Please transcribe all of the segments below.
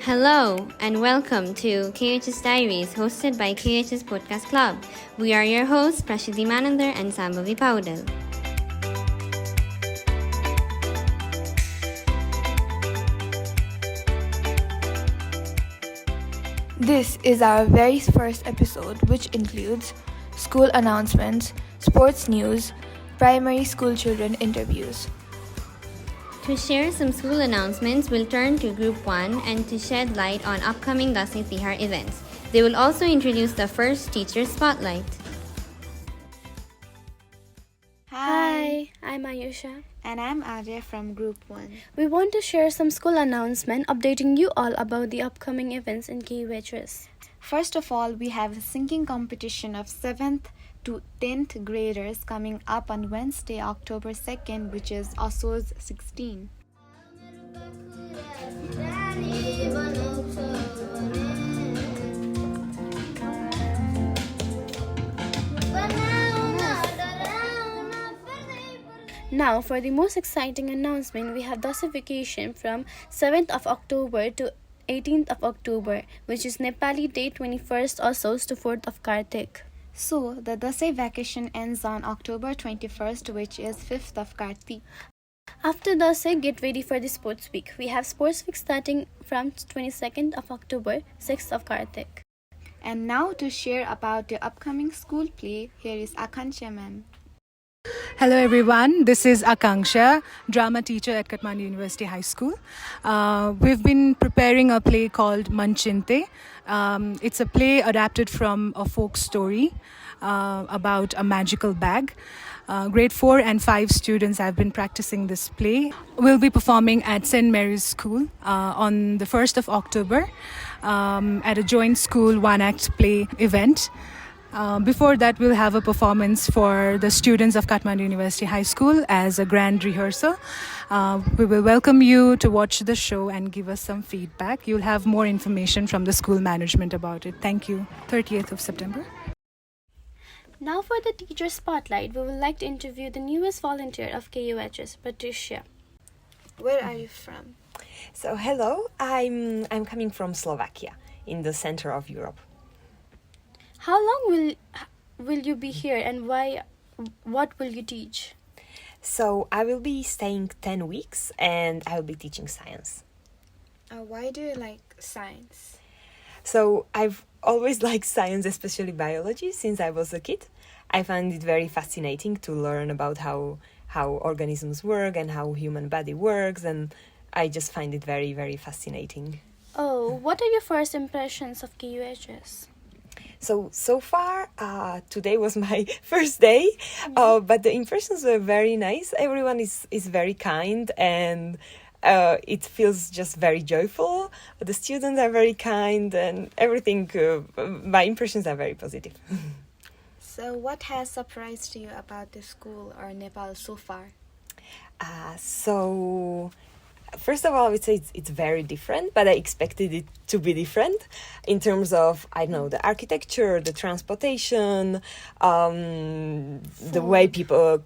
Hello and welcome to KUHS Diaries hosted by KUHS Podcast Club. We are your hosts Prashidi Manandar and Sambhavi Paudal. This is our very first episode, which includes school announcements, sports news, primary school children interviews. To share some school announcements, we'll turn to Group 1 and to shed light on upcoming Dasai Tihar events. They will also introduce the first Teacher Spotlight. Hi, I'm Ayusha. And I'm Arya from Group 1. We want to share some school announcement updating you all about the upcoming events in KUHS. First of all, we have a singing competition of 7th to 10th graders coming up on Wednesday, October 2nd, which is ASOS 16. Now, for the most exciting announcement, we have Dasai vacation from 7th of October to 18th of October, which is Nepali Day 21st ASOS to 4th of Kartik. So, the Dasai vacation ends on October 21st, which is 5th of Kartik. After Dasai, get ready for the sports week. We have sports week starting from 22nd of October, 6th of Kartik. And now to share about the upcoming school play, here is Akanksha ma'am. Hello everyone, this is Akanksha, drama teacher at Kathmandu University High School. We've been preparing a play called Manchinte. It's a play adapted from a folk story about a magical bag. Grade 4 and 5 students have been practicing this play. We'll be performing at St. Mary's School on the 1st of October at a joint school one-act play event. Before that, we'll have a performance for the students of Kathmandu University High School as a grand rehearsal. We will welcome you to watch the show and give us some feedback. You'll have more information from the school management about it. Thank you. 30th of September. Now for the teacher spotlight, we would like to interview the newest volunteer of KUHS, Patricia. Where are you from? So hello, I'm coming from Slovakia, in the center of Europe. How long will you be here and what will you teach? So I will be staying 10 weeks and I will be teaching science. Why do you like science? So I've always liked science, especially biology, since I was a kid. I find it very fascinating to learn about how organisms work and how human body works, and I just find it very, very fascinating. Oh, what are your first impressions of KUHS? So far, today was my first day, but the impressions were very nice. Everyone is very kind and it feels just very joyful. The students are very kind and everything, my impressions are very positive. So, what has surprised you about the school or Nepal so far? First of all, I would say it's very different, but I expected it to be different in terms of, I don't know, the architecture, the transportation, the way people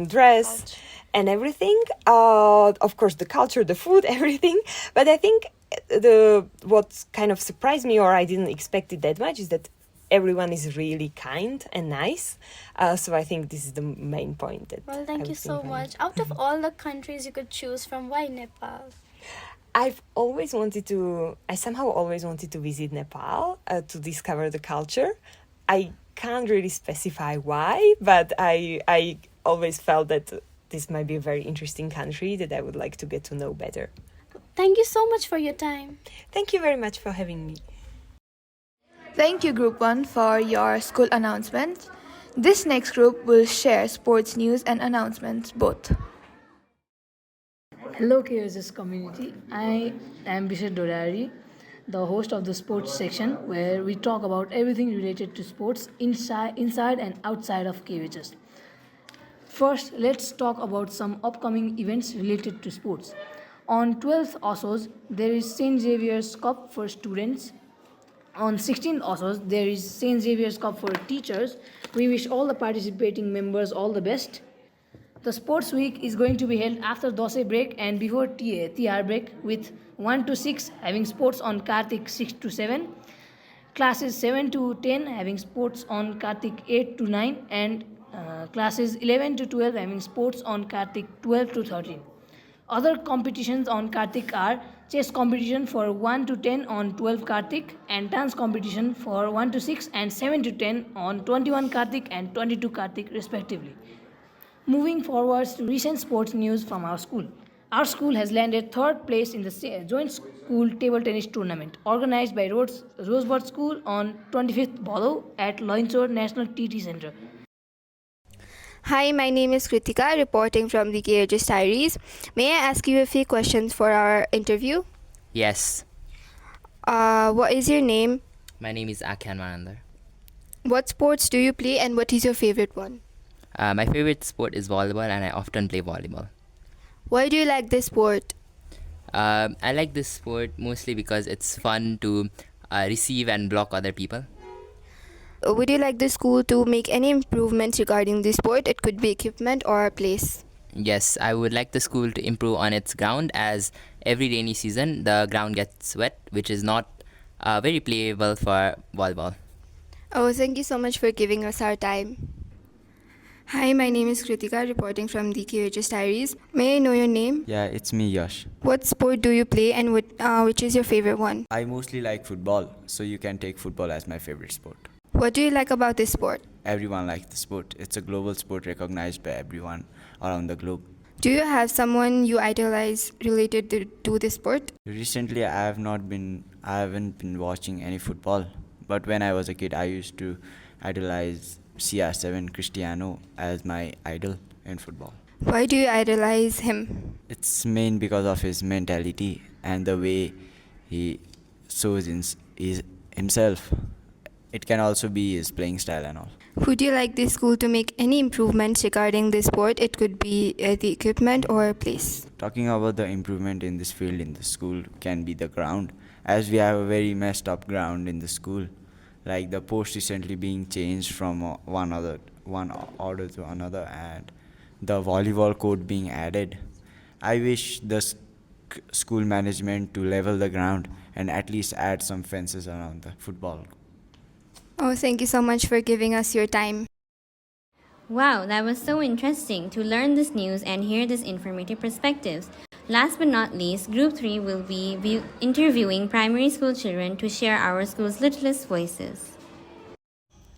dress, and everything. Of course, the culture, the food, everything. But I think what kind of surprised me, or I didn't expect it that much, is that everyone is really kind and nice. So I think this is the main point. Well, thank you so much. Out of all the countries you could choose from, why Nepal? I somehow always wanted to visit Nepal to discover the culture. I can't really specify why, but I always felt that this might be a very interesting country that I would like to get to know better. Thank you so much for your time. Thank you very much for having me. Thank you, Group 1, for your school announcements. This next group will share sports news and announcements both. Hello KUHS community, I am Bishar Dorari, the host of the sports section where we talk about everything related to sports inside and outside of KUHS. First, let's talk about some upcoming events related to sports. On 12th ASOS, there is St. Xavier's Cup for students. On 16th ASOS, there is St. Xavier's Cup for teachers. We wish all the participating members all the best. The sports week is going to be held after Dosai break and before TR break with 1 to 6 having sports on Kartik 6 to 7, classes 7 to 10 having sports on Kartik 8 to 9 and classes 11 to 12 having sports on Kartik 12 to 13. Other competitions on Kartik are chess competition for 1 to 10 on 12 Kartik and dance competition for 1 to 6 and 7 to 10 on 21 Kartik and 22 Kartik respectively. Moving forwards to recent sports news from our school. Our school has landed third place in the joint school table tennis tournament organized by Rosebud School on 25th Bhalo at Loinchor National TT Center. Hi, my name is Kritika, reporting from the KUHS Diaries. May I ask you a few questions for our interview? Yes, What is your name? my name is Akyan Manandar. What sports do you play and what is your favorite one? My favorite sport is volleyball and I often play volleyball. Why do you like this sport? I like this sport mostly because it's fun to receive and block other people. Would you like the school to make any improvements regarding the sport? It could be equipment or a place. Yes, I would like the school to improve on its ground as every rainy season the ground gets wet, which is not very playable for volleyball. Oh, thank you so much for giving us our time. Hi, my name is Kritika, reporting from the KUHS Diaries. May I know your name? Yeah, it's me, Yash. What sport do you play and which is your favorite one? I mostly like football, so you can take football as my favorite sport. What do you like about this sport? Everyone likes the sport. It's a global sport recognized by everyone around the globe. Do you have someone you idolize related to this sport? Recently, I haven't been watching any football, but when I was a kid, I used to idolize CR7 Cristiano as my idol in football. Why do you idolize him? It's main because of his mentality and the way he shows himself. It can also be his playing style and all. Would you like this school to make any improvements regarding this sport? It could be the equipment or a place. Talking about the improvement in this field in the school can be the ground, as we have a very messed up ground in the school, like the post recently being changed from one order to another and the volleyball court being added. I wish the school management to level the ground and at least add some fences around the football. Oh, thank you so much for giving us your time. Wow, that was so interesting to learn this news and hear these informative perspectives. Last but not least, Group 3 will be interviewing primary school children to share our school's littlest voices.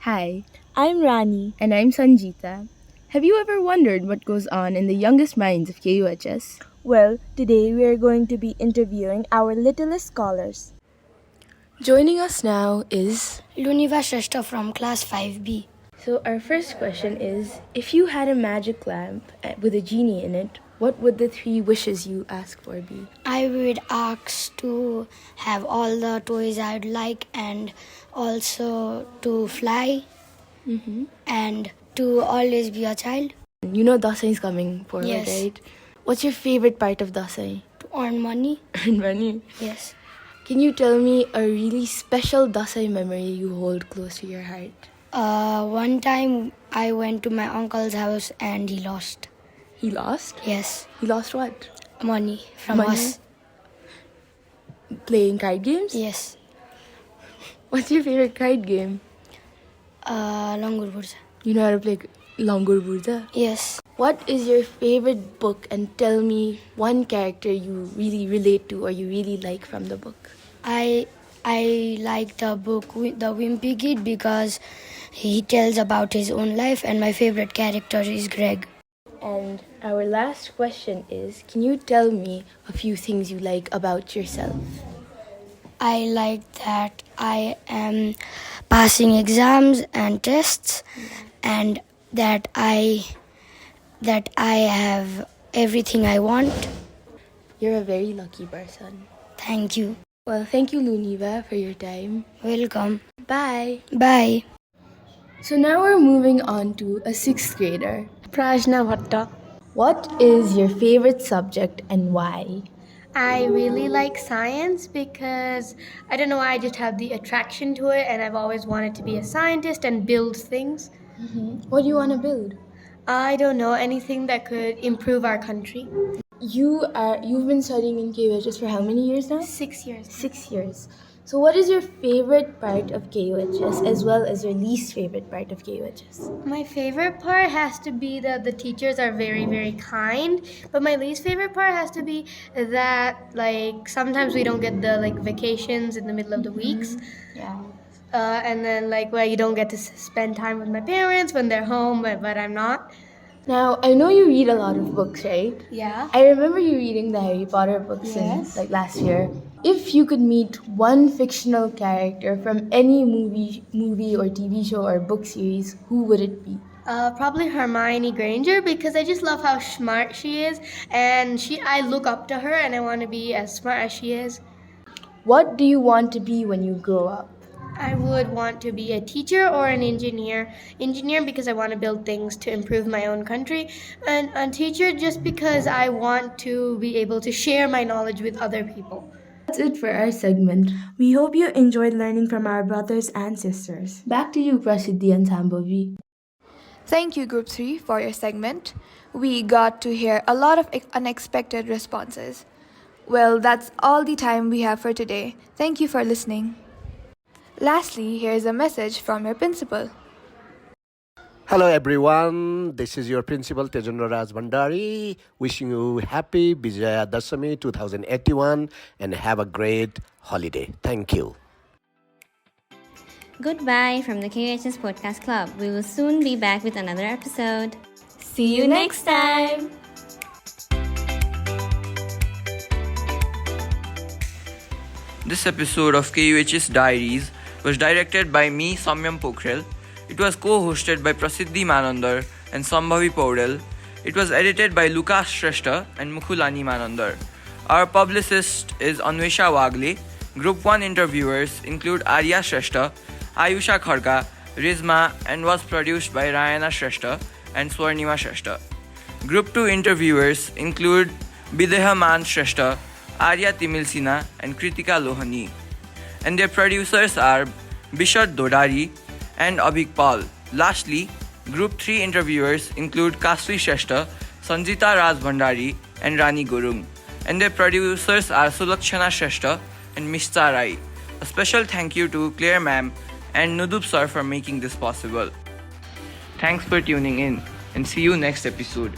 Hi, I'm Rani. And I'm Sanjita. Have you ever wondered what goes on in the youngest minds of KUHS? Well, today we are going to be interviewing our littlest scholars. Joining us now is Luniva Shrestha from class 5B. So our first question is, if you had a magic lamp with a genie in it, what would the 3 wishes you ask for be? I would ask to have all the toys I'd like and also to fly and to always be a child. You know Dasai is coming forward, Yes. right? What's your favorite part of Dasai? To earn money. Earn money. Yes. Can you tell me a really special Dasai memory you hold close to your heart? One time I went to my uncle's house and he lost. He lost? Yes. He lost what? Money from Money? us. Playing card games? Yes. What's your favorite card game? Langur Burza. You know how to play Langur Burza? Yes. What is your favorite book and tell me one character you really relate to or you really like from the book? I like the book The Wimpy Kid because he tells about his own life and my favorite character is Greg. And our last question is, can you tell me a few things you like about yourself? I like that I am passing exams and tests and that I have everything I want. You're a very lucky person. Thank you. Well, thank you, Luniva, for your time. Welcome. Bye. Bye. So now we're moving on to a 6th grader. Prajna Bhatta. What is your favorite subject and why? I really like science because, I don't know why, I just have the attraction to it and I've always wanted to be a scientist and build things. What do you want to build? I don't know, anything that could improve our country. You've been studying in KUHS for how many years now? 6 years. 6 years. So what is your favorite part of KUHS as well as your least favorite part of KUHS? My favorite part has to be that the teachers are very, very kind. But my least favorite part has to be that, like, sometimes we don't get the, like, vacations in the middle of the weeks. Yeah. And then, like, where you don't get to spend time with my parents when they're home, but I'm not. Now, I know you read a lot of books, right? Yeah. I remember you reading the Harry Potter books Yes. in last year. If you could meet one fictional character from any movie or TV show or book series, who would it be? Probably Hermione Granger, because I just love how smart she is, and I look up to her and I want to be as smart as she is. What do you want to be when you grow up? I would want to be a teacher or an engineer. Engineer because I want to build things to improve my own country, and a teacher just because I want to be able to share my knowledge with other people. That's it for our segment. We hope you enjoyed learning from our brothers and sisters. Back to you, Prasiddhi and Sambhavi. Thank you, Group 3, for your segment. We got to hear a lot of unexpected responses. Well, that's all the time we have for today. Thank you for listening. Lastly, here's a message from your principal. Hello everyone, this is your principal Tejendra Raj Bhandari, wishing you happy Vijaya Dashami 2081 and have a great holiday. Thank you. Goodbye from the KUHS Podcast Club. We will soon be back with another episode. See you next time! This episode of KUHS Diaries was directed by me, Samyam Pokhrel. It was co-hosted by Prasiddhi Manandar and Sambhavi Paudel. It was edited by Lukas Shrestha and Mukhulani Manandar. Our publicist is Anvesha Wagle. Group 1 interviewers include Arya Shrestha, Ayusha Kharka, Rizma, and was produced by Rayana Shrestha and Swarnima Shrestha. Group 2 interviewers include Bideha Man Shrestha, Arya Timilsina, and Kritika Lohani. And their producers are Bishad Dodari and Abhik Paul. Lastly, Group 3 interviewers include Kasri Shrestha, Sanjita Raj Bhandari, and Rani Gurung. And their producers are Sulakshana Shrestha and Mishta Rai. A special thank you to Claire Ma'am and Nudup Sir for making this possible. Thanks for tuning in and see you next episode.